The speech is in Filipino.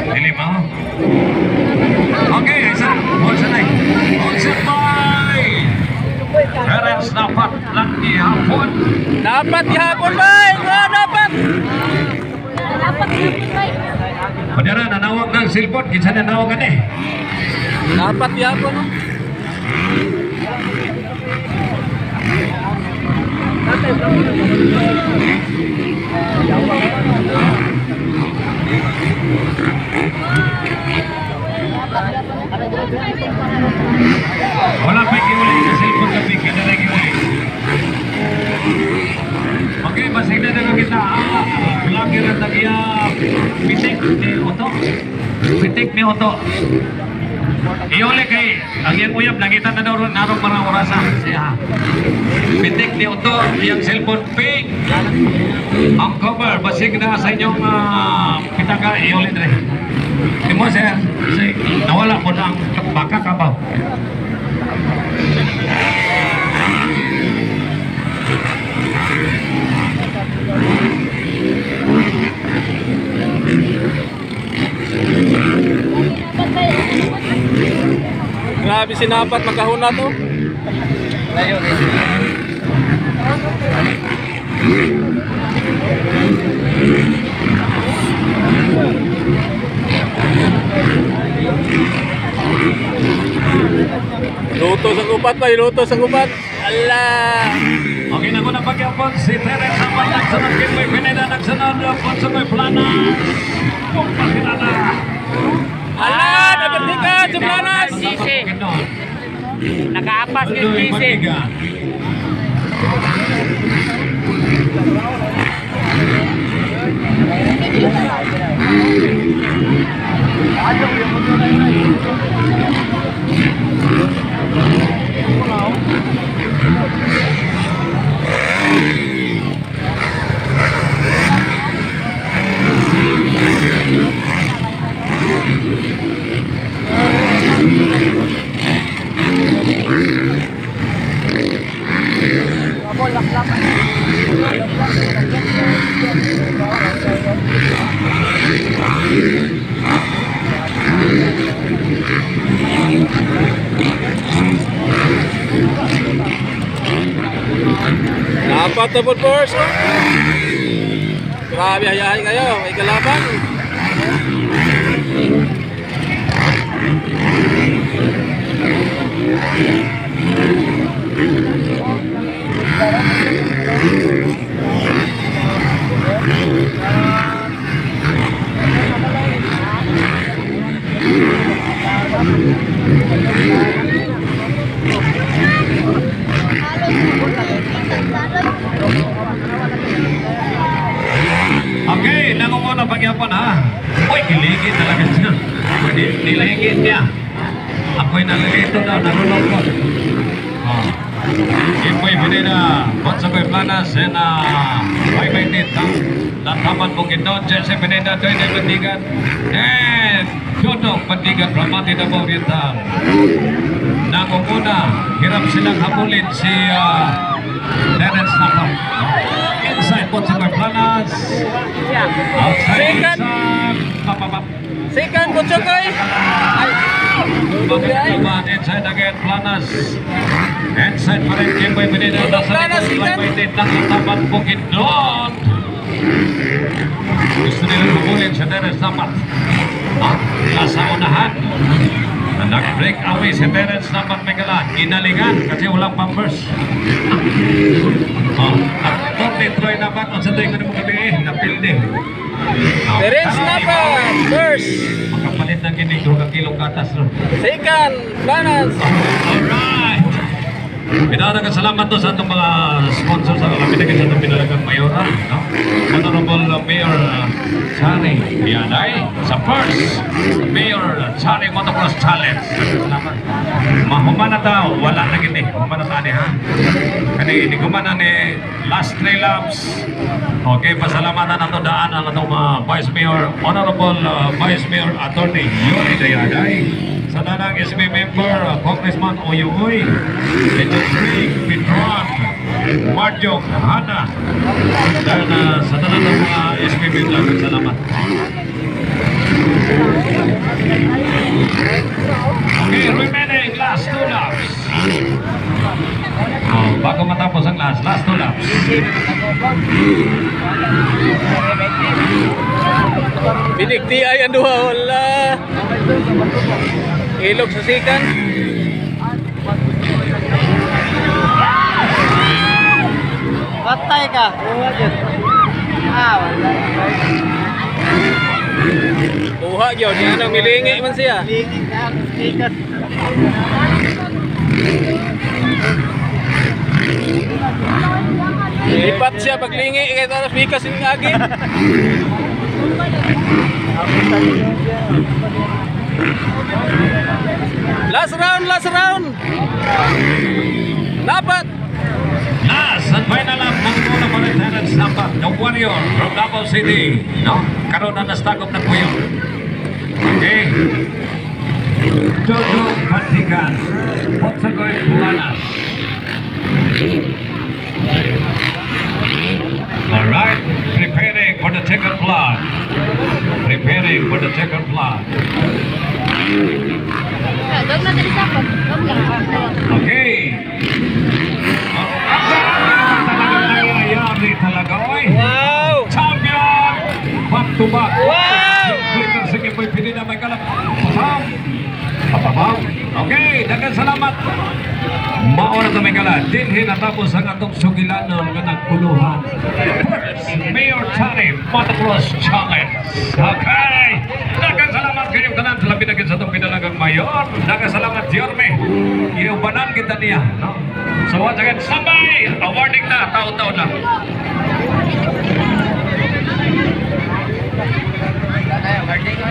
Dili mo. Okay, isa. Onsa na. Onsa by. Parents dapat lang ihapon. Dapat ihapon bay. Dapat. Padara nanawag ng cellphone, kinsa nanawag ka eh. Dapat ihapon. Wala pa giulay sa cellphone ka pig kada lagi ulay. Okay, basig na daw kita. Lagi ra tagiya pitik ni Oto. Pitik ni Oto. Iole kay ang iyang uyab nakita na daw narong mga orasan siya. Pitik ni Oto, iyang cellphone pig. Ang cover basig na sa inyong pitaka iole dre. Imo sir, nawala po na ang baka kabaw. Grabe sinapat magkahuna to. Luto sa gupat pa, luto sa gupat. Allah. Okay na ko na pagyapon si Terence sa patak sa Kinway Pineda nagsunod po sa may plana. Kung pakinada. Allah, dapat tingkat sa planas. Nakaapas ng PC. Dapat na po force. Grabe, hayahay kayo. May kalaban. Okay, nangungo na pagyapon ha. Uy, kiligid talaga siya. Nilahigit niya. Ako'y nalilito daw, narulog ko. Imoy Pineda, Consoy Planas, and may mainit ang nataman mo ginoon dyan sa Pineda, doon ay Bandigan. And Jodong Bandigan, Ramati na po Oriental. Nangunguna, hirap silang habulin si Terence Napa. Inside Consoy Planas. Outside inside. Second, Butchokoy. Inside again, Planas. Inside pa rin, Kimboy Pineda. Planas, second. Nakatapat bukid doon. Gusto nila lumulin sa Terence Napat. Nasa unahan. Nag-break away si Terence Napat Megalan. Inalingan kasi walang pampers. Torne Troy Napat. Ang sa tuwing ko na mga gabi napilde. Terence Napat, first. Makapalit ng kinig, 2 kilong gatas. Second, Planas. Alright! Pinaragang salamat to sa itong mga sponsors sa kapitakin sa itong pinalagang mayora. No? Honorable Mayor Chari Yanay sa first Mayor Chari Motocross Challenge. Salamat. Mahumana daw, wala na gini. Mahumana tayo ha. Kani hindi kumana ni last 3 laps. Okay, pasalamatan na ito daan ang itong Vice Mayor, Honorable Vice Mayor Attorney Yuri Dayaday. Sa danang SB member, Congressman Oyuoy, Legislative Petron, Marjo Hana, dan sa danang mga SB member, salamat. Okay, remaining last 2 laps. Oh, bago matapos ang last 2 laps. Binigti ay ang duha, wala. Ilog sa sikan. Patay ka. Wala. Buha yun, yan ang milingi man siya. Lingit na ang sticker. Lipat siya paglingi, kaya taras bikas yung agi. Last round. Dapat. Last and final lap ng muna pa rin Terence Nampak, the Warrior from Davao City. No? Karoon na nastagop ng puyo. Okay. Jojo Pantigan. Potsagoy Buanas. Alright. Preparing for the second flood. Dog na dali sa pag. Dog lang. Okay. Talagang nangyayari talaga, oy. Wow! Champion! Back to back. Wow! Glitter, sige po'y pili na may kalap. Papabaw. Okay, dagan salamat. Maora na may kalat. Dinhin natapos ang atong sugilanon nga nagpuluhan. First, Mayor Tani, Motocross Challenge. Okay. Dagan salamat kayong tanan sa labi na sa itong pinalagang mayor. Dagan salamat, Yorme. Iubanan kita niya. No? So once again, sabay! Awarding na, taon-taon na. Birthday ko